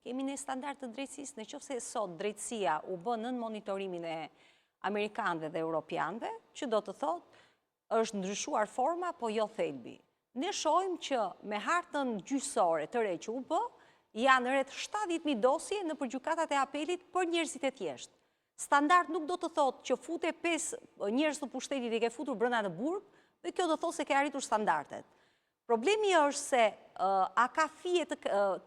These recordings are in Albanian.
kemi një standard të drejtësisë, në qoftë se sot drejtësia u bë nën monitorimin e Amerikanëve dhe Europianëve, që do të thotë është ndryshuar forma, po jo thelbi. Ne shohim që me hartën gjyqësore të re që u bë, janë rreth 70.000 dosje në gjykatat e apelit për njerëzit e thjeshtë. Standard nuk do të thotë që fute 5 njerëz të pushtetit i ke futur brenda në burg, dhe kjo do thotë se ke arritur standardet. Problemi është se a ka fije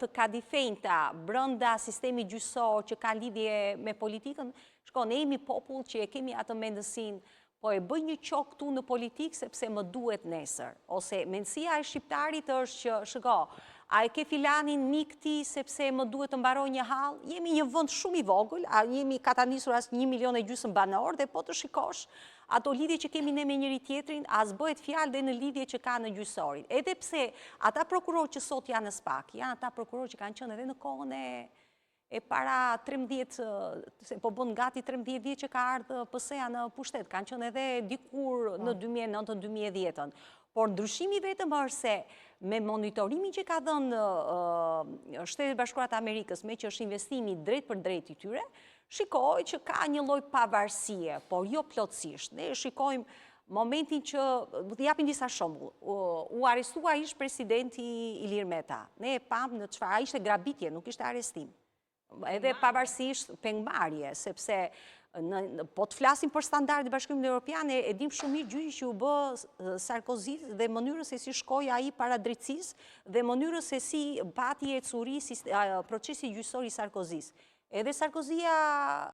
të kadifejnta brenda sistemi gjyqësor që ka lidhje me politikën? Shko, ne jemi popull që e kemi atë mendësinë, po e bëj një qok këtu në politikë sepse më duhet nesër. Ose mendësia e shqiptarit është që, shko, a e ke filanin mik ti sepse më duhet të mbaroj një hall? Jemi një vend shumë i vogël, ka ta nisur as 1,5 milion banor, dhe po të shikosh ato lidhje që kemi ne me njëri tjetrin, as bëhet fjalë dhe në lidhje që ka në gjyqësorin. Edhe pse ata prokurorë që sot janë në SPAK, janë ata prokurorë që kanë qenë edhe në kohën e para 13, se po bën gati 13 vjet që ka ardhur PS-ja në pushtet, kanë qenë edhe dikur në 2009-2010. Por ndryshimi vetëm është se me monitorimin që ka dhënë Shtetet Bashkuara të Amerikës, me që është investimi drejt për drejt i tyre, shikoj që ka një lloj pavarësie, por jo plotësisht. Ne shikojmë momentin që, do të japim disa shembull, u arrestua ish presidenti Ilir Meta. Ne e pam në çfarë, ishte grabitje, nuk ishte arrestim. Edhe pavarësisht pengmarrje, sepse po të flasim për standardet e Bashkimit Evropian, e dim shumë mirë gjyqi që u bë Sarkozy dhe mënyrën se si shkoi ai para drejtësisë dhe mënyrën se si pati e curi procesi gjyqësor i Sarkozys. Edhe Sarkozia